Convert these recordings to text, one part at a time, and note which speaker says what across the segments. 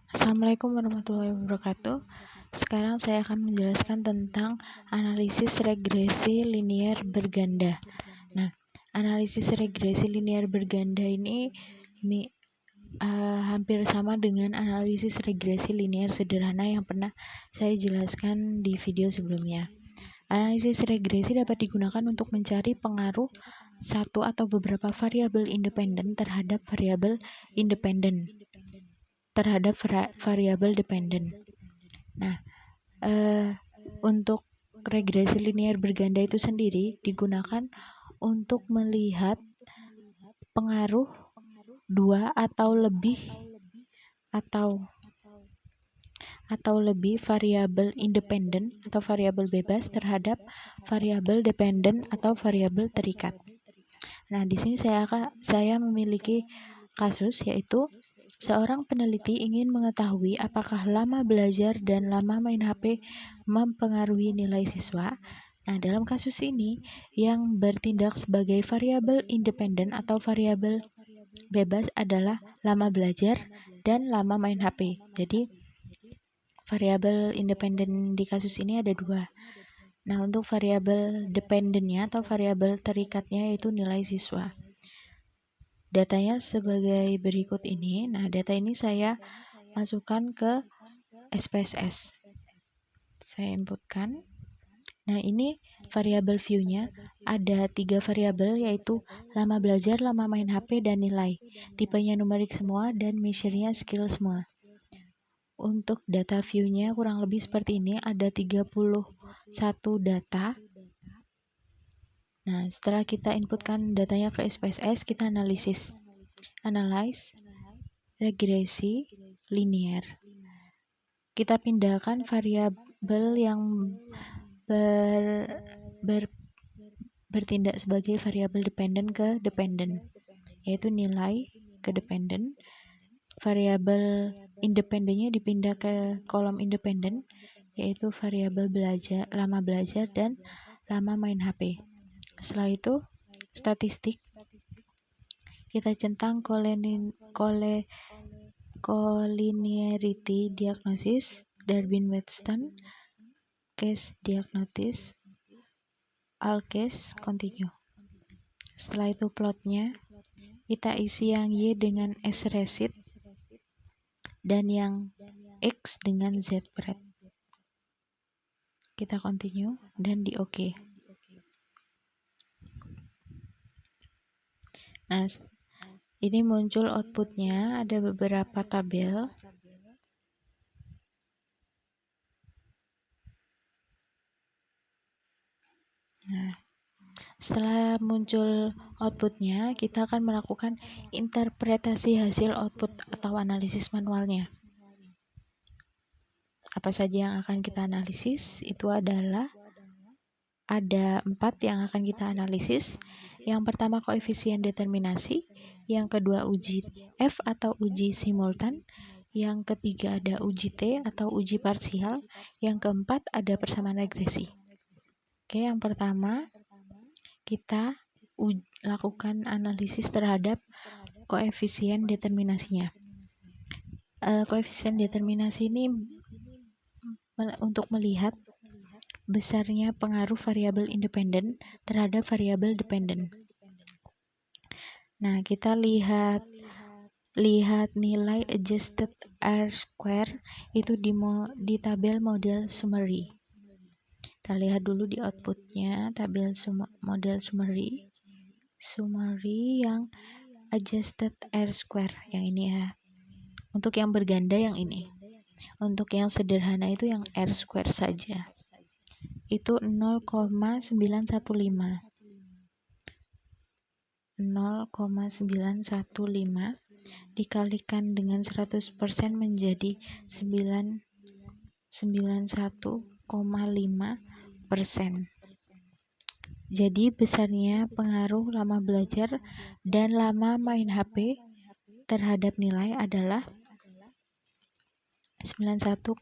Speaker 1: Assalamualaikum warahmatullahi wabarakatuh. Sekarang saya akan menjelaskan tentang analisis regresi linear berganda. Nah, analisis regresi linear berganda ini hampir sama dengan analisis regresi linear sederhana yang pernah saya jelaskan di video sebelumnya. Analisis regresi dapat digunakan untuk mencari pengaruh satu atau beberapa variabel independen terhadap variabel dependen. Nah, untuk regresi linear berganda itu sendiri digunakan untuk melihat pengaruh dua atau lebih variabel independen atau variabel bebas terhadap variabel dependen atau variabel terikat. Nah, di sini saya memiliki kasus, yaitu seorang peneliti ingin mengetahui apakah lama belajar dan lama main HP mempengaruhi nilai siswa. Nah, dalam kasus ini yang bertindak sebagai variabel independen atau variabel bebas adalah lama belajar dan lama main HP. Jadi, variabel independen di kasus ini ada dua. Nah, untuk variabel dependennya atau variabel terikatnya yaitu nilai siswa. Datanya sebagai berikut ini. Nah, data ini saya masukkan ke SPSS. Saya inputkan. Nah, ini variabel view-nya. Ada 3 variabel, yaitu lama belajar, lama main HP, dan nilai. Tipenya numerik semua dan measure-nya skill semua. Untuk data view-nya kurang lebih seperti ini. Ada 31 data. Nah, setelah kita inputkan datanya ke SPSS, kita analyze regresi linear. Kita pindahkan variabel yang bertindak sebagai variabel dependen ke dependen, yaitu nilai ke dependen. Variabel independennya dipindah ke kolom independen, yaitu variabel lama belajar dan lama main HP. Setelah itu, statistik. Kita centang collinearity diagnosis, Darwin-Wheatstone, case diagnosis, all case continue. Setelah itu plotnya, kita isi yang Y dengan S-recit dan yang X dengan Z-pred. Kita continue dan di OK. Nah, ini muncul outputnya, ada beberapa tabel. Nah, setelah muncul outputnya, kita akan melakukan interpretasi hasil output atau analisis manualnya. Apa saja yang akan kita analisis? Itu adalah ada 4 yang akan kita analisis. Yang pertama koefisien determinasi, yang kedua uji F atau uji simultan, yang ketiga ada uji T atau uji parsial, yang keempat ada persamaan regresi. Oke, yang pertama kita lakukan analisis terhadap koefisien determinasinya. Koefisien determinasi ini untuk melihat besarnya pengaruh variabel independen terhadap variabel dependen. Nah, kita lihat nilai adjusted R-square itu di tabel model summary. Kita lihat dulu di outputnya, tabel model summary yang adjusted R-square yang ini ya. Untuk yang berganda yang ini. Untuk yang sederhana itu yang R-square saja. Itu 0,915 dikalikan dengan 100% menjadi 91,5%. Jadi besarnya pengaruh lama belajar dan lama main HP terhadap nilai adalah 91,5%.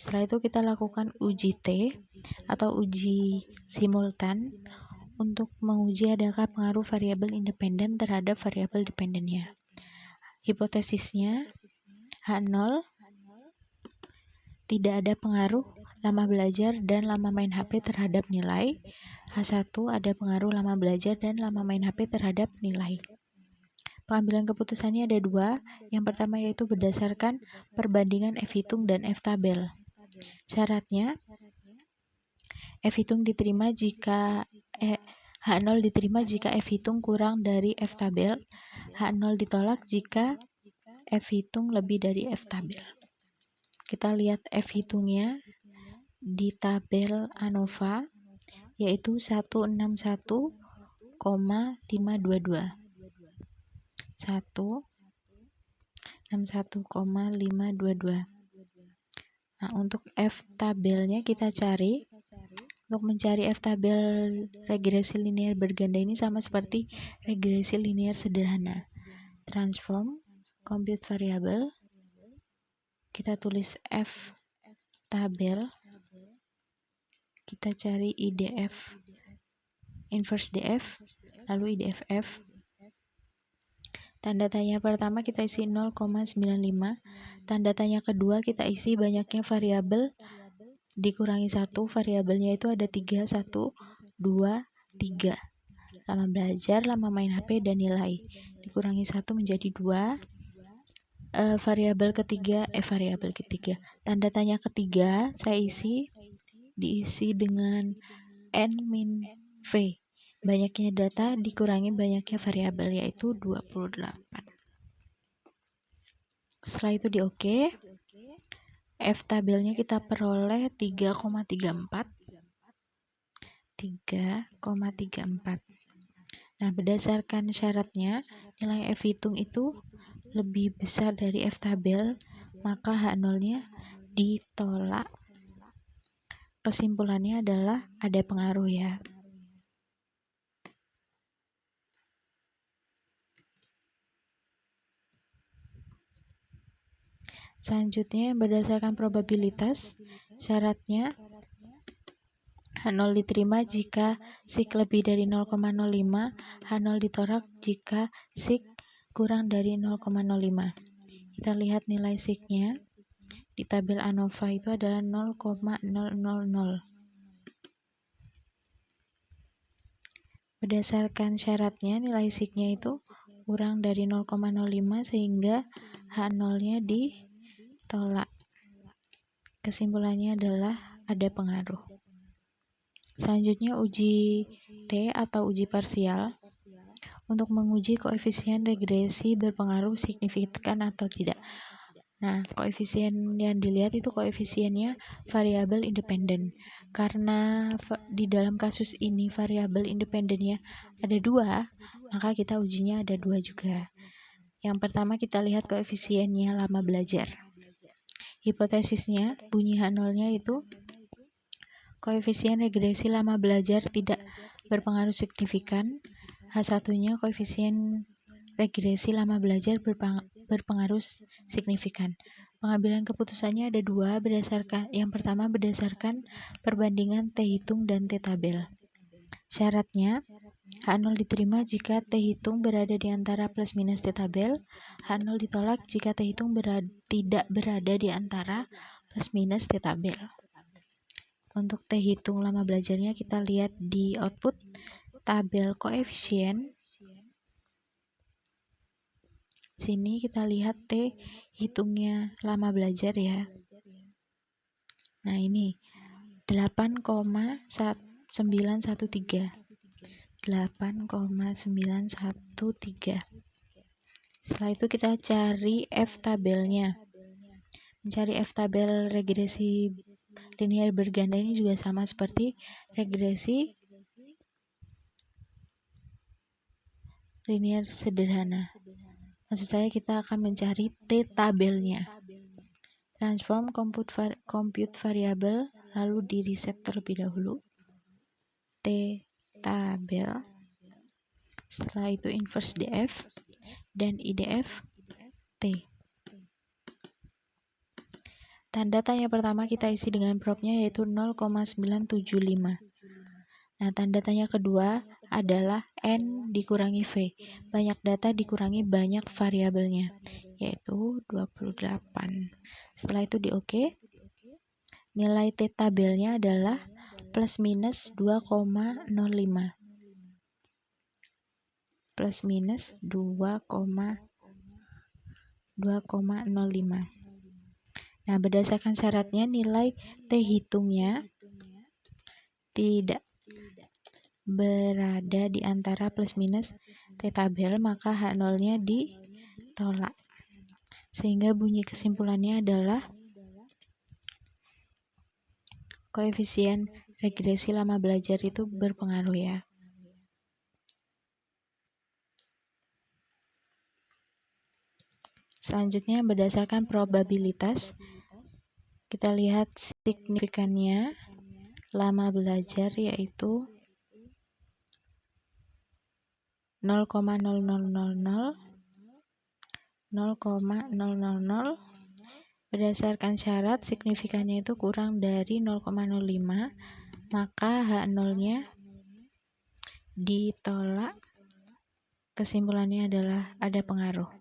Speaker 1: Setelah itu kita lakukan uji T atau uji simultan untuk menguji adakah pengaruh variabel independen terhadap variabel dependennya. Hipotesisnya, H0 tidak ada pengaruh lama belajar dan lama main HP terhadap nilai. H1 ada pengaruh lama belajar dan lama main HP terhadap nilai. Pengambilan keputusannya ada dua. Yang pertama yaitu berdasarkan perbandingan F-hitung dan F-tabel. Syaratnya, F-hitung diterima jika H0 diterima jika F-hitung kurang dari F-tabel. H0 ditolak jika F-hitung lebih dari F-tabel. Kita lihat F-hitungnya di tabel ANOVA, yaitu 161,522. 161,522. Nah, untuk F-tabelnya kita cari. Untuk mencari F-tabel regresi linear berganda ini sama seperti regresi linear sederhana. Transform, compute variable. Kita tulis F-tabel. Kita cari IDF, inverse DF, lalu IDF F. Tanda tanya pertama kita isi 0,95. Tanda tanya kedua kita isi banyaknya variabel dikurangi 1. Variabelnya itu ada 3, 1, 2, 3. Lama belajar, lama main HP, dan nilai. Dikurangi 1 menjadi 2. Variabel ketiga. Tanda tanya ketiga saya diisi dengan N min V. Banyaknya data dikurangi banyaknya variabel, yaitu 28. Setelah itu di OK. F-tabelnya kita peroleh 3,34. Nah, berdasarkan syaratnya, nilai F-hitung itu lebih besar dari F-tabel, maka H0-nya ditolak. Kesimpulannya adalah ada pengaruh ya. Selanjutnya berdasarkan probabilitas, syaratnya H0 diterima jika SIK lebih dari 0,05, H0 ditolak jika SIK kurang dari 0,05. Kita lihat nilai SIK-nya di tabel ANOVA itu adalah 0,000. Berdasarkan syaratnya nilai SIK-nya itu kurang dari 0,05 sehingga H0-nya ditolak. Kesimpulannya adalah ada pengaruh. Selanjutnya uji T atau uji parsial untuk menguji koefisien regresi berpengaruh signifikan atau tidak. Nah, koefisien yang dilihat itu koefisiennya variabel independen. Karena di dalam kasus ini variabel independennya ada 2, maka kita ujinya ada 2 juga. Yang pertama kita lihat koefisiennya lama belajar. Hipotesisnya bunyi H0-nya itu koefisien regresi lama belajar tidak berpengaruh signifikan. H1-nya koefisien regresi lama belajar berpengaruh signifikan. Pengambilan keputusannya ada 2 berdasarkan yang pertama berdasarkan perbandingan T-hitung dan T-tabel. Syaratnya H0 diterima jika T-hitung berada di antara plus minus T-tabel. H0 ditolak jika T-hitung tidak berada di antara plus minus T-tabel. Untuk T-hitung lama belajarnya kita lihat di output tabel koefisien. Sini kita lihat T-hitungnya lama belajar ya. Nah, ini 8,913. 8,913. Setelah itu kita cari F-tabelnya. Mencari F-tabel regresi linear berganda ini juga sama seperti regresi linear sederhana. Maksud saya kita akan mencari T-tabelnya. Transform compute variable lalu di reset terlebih dahulu. T-tabel. Setelah itu inverse DF dan IDF T. Tanda tanya pertama kita isi dengan propnya yaitu 0,975. Nah, tanda tanya kedua adalah N dikurangi V. Banyak data dikurangi banyak variabelnya. yaitu 28. Setelah itu di OK. Nilai T tabelnya adalah plus minus 2,05. Plus minus 2,05. Nah, berdasarkan syaratnya nilai T hitungnya tidak berada di antara plus minus T tabel, maka H0-nya ditolak. Sehingga bunyi kesimpulannya adalah koefisien regresi lama belajar itu berpengaruh ya. Selanjutnya berdasarkan probabilitas, kita lihat signifikannya lama belajar yaitu 0,0000, 0,000. Berdasarkan syarat signifikannya itu kurang dari 0,05, maka H0-nya ditolak. Kesimpulannya adalah ada pengaruh.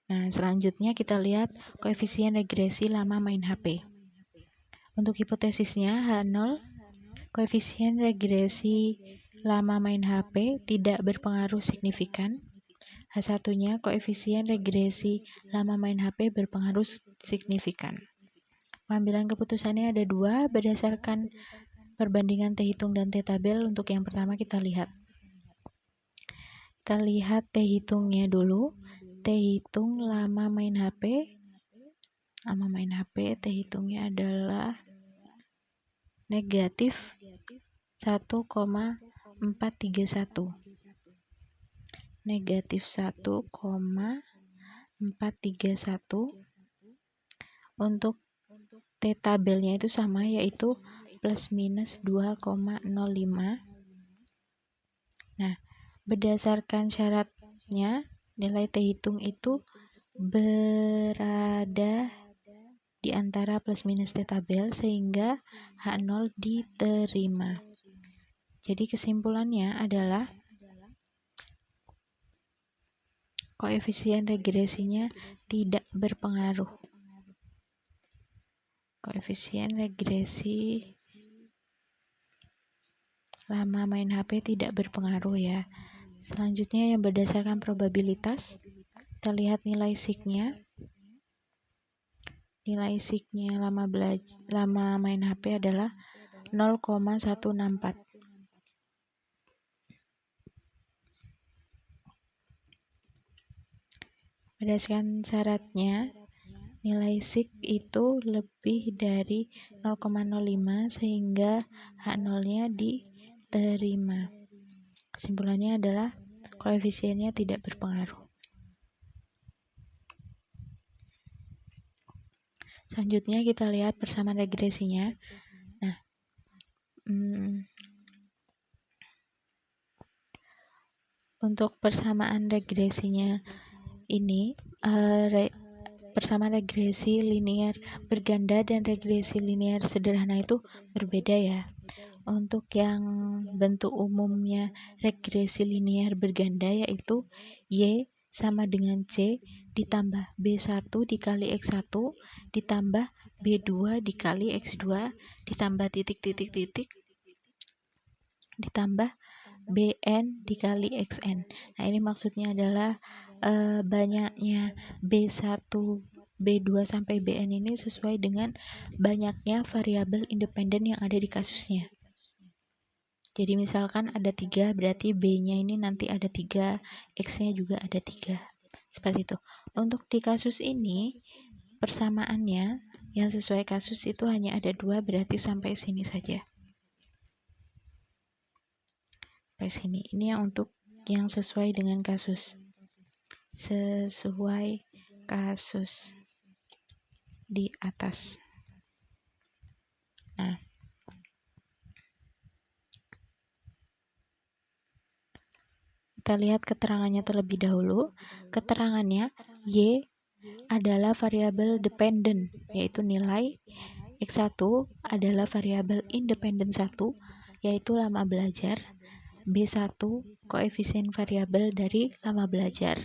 Speaker 1: Nah, selanjutnya kita lihat koefisien regresi lama main HP. Untuk hipotesisnya H0, koefisien regresi lama main HP tidak berpengaruh signifikan. H1-nya, koefisien regresi lama main HP berpengaruh signifikan. Pengambilan keputusannya ada dua berdasarkan perbandingan T hitung dan T tabel. Untuk yang pertama kita lihat T hitungnya dulu. T hitung lama main HP. T hitungnya adalah negatif 1,431. Negatif 1,431. Untuk T tabelnya itu sama, yaitu plus minus 2,05. Nah, berdasarkan syaratnya nilai T hitung itu berada di antara plus minus T tabel sehingga H0 diterima. Jadi kesimpulannya adalah koefisien regresinya tidak berpengaruh. Koefisien regresi lama main HP tidak berpengaruh ya. Selanjutnya yang berdasarkan probabilitas, kita lihat nilai sig-nya. Nilai sig-nya lama main HP adalah 0,164. Berdasarkan syaratnya, nilai sig itu lebih dari 0,05 sehingga H0-nya diterima. Kesimpulannya adalah koefisiennya tidak berpengaruh. Selanjutnya kita lihat persamaan regresinya. Nah, untuk persamaan regresinya ini, persamaan regresi linear berganda dan regresi linear sederhana itu berbeda ya. Untuk yang bentuk umumnya regresi linear berganda yaitu Y sama dengan C ditambah B1 dikali X1 ditambah B2 dikali X2 ditambah titik-titik-titik ditambah BN dikali XN. Nah, ini maksudnya adalah banyaknya B1, B2 sampai BN ini sesuai dengan banyaknya variabel independen yang ada di kasusnya. Jadi misalkan ada 3, berarti B-nya ini nanti ada 3, X-nya juga ada 3. Seperti itu. Untuk di kasus ini, persamaannya yang sesuai kasus itu hanya ada 2, berarti sampai sini saja. Sampai sini. Ini yang untuk yang sesuai dengan kasus. Sesuai kasus di atas. Nah, kita lihat keterangannya terlebih dahulu. Keterangannya Y adalah variabel dependen, yaitu nilai X1 adalah variabel independen 1, yaitu lama belajar. B1 koefisien variabel dari lama belajar.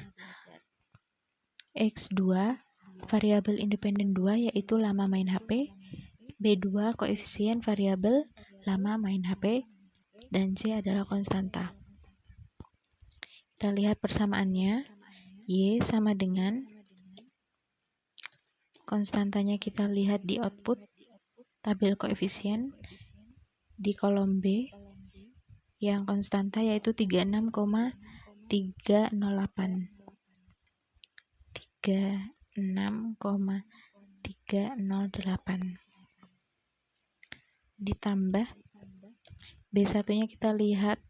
Speaker 1: X2 variabel independen 2 yaitu lama main HP, B2 koefisien variabel lama main HP, dan C adalah konstanta. Kita lihat persamaannya. Y sama dengan konstantanya, kita lihat di output tabel koefisien di kolom B. Yang konstanta yaitu 36,308. 36,308 ditambah B1-nya, kita lihat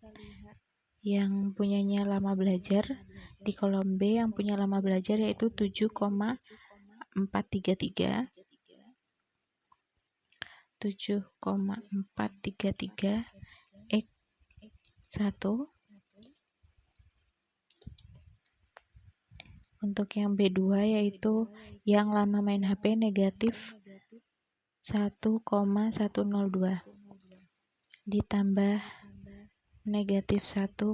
Speaker 1: yang punyanya lama belajar di kolom B, yang punya lama belajar yaitu 7,433 X1. Untuk yang B2 yaitu yang lama main HP negatif 1,102 ditambah negatif 1,102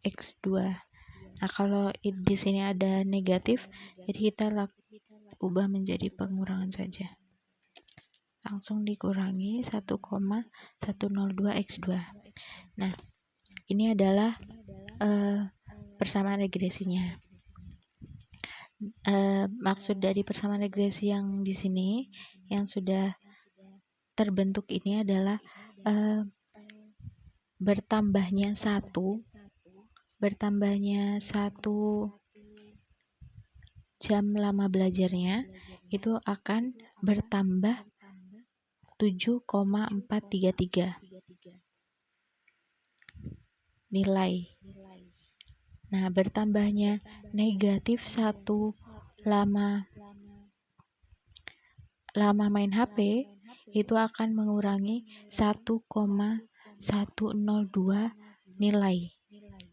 Speaker 1: X2. Nah, kalau di sini ada negatif, jadi kita ubah menjadi pengurangan saja. Langsung dikurangi 1,102 X2. Nah, ini adalah persamaan regresinya. Maksud dari persamaan regresi yang di sini yang sudah terbentuk ini adalah bertambahnya satu jam lama belajarnya itu akan bertambah 7,433 nilai. Nah, bertambahnya negatif 1 lama main HP itu akan mengurangi 1,102 nilai.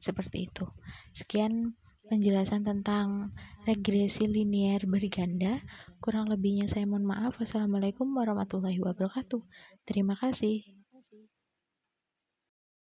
Speaker 1: Seperti itu. Sekian penjelasan tentang regresi linier berganda. Kurang lebihnya saya mohon maaf. Wassalamualaikum warahmatullahi wabarakatuh. Terima kasih.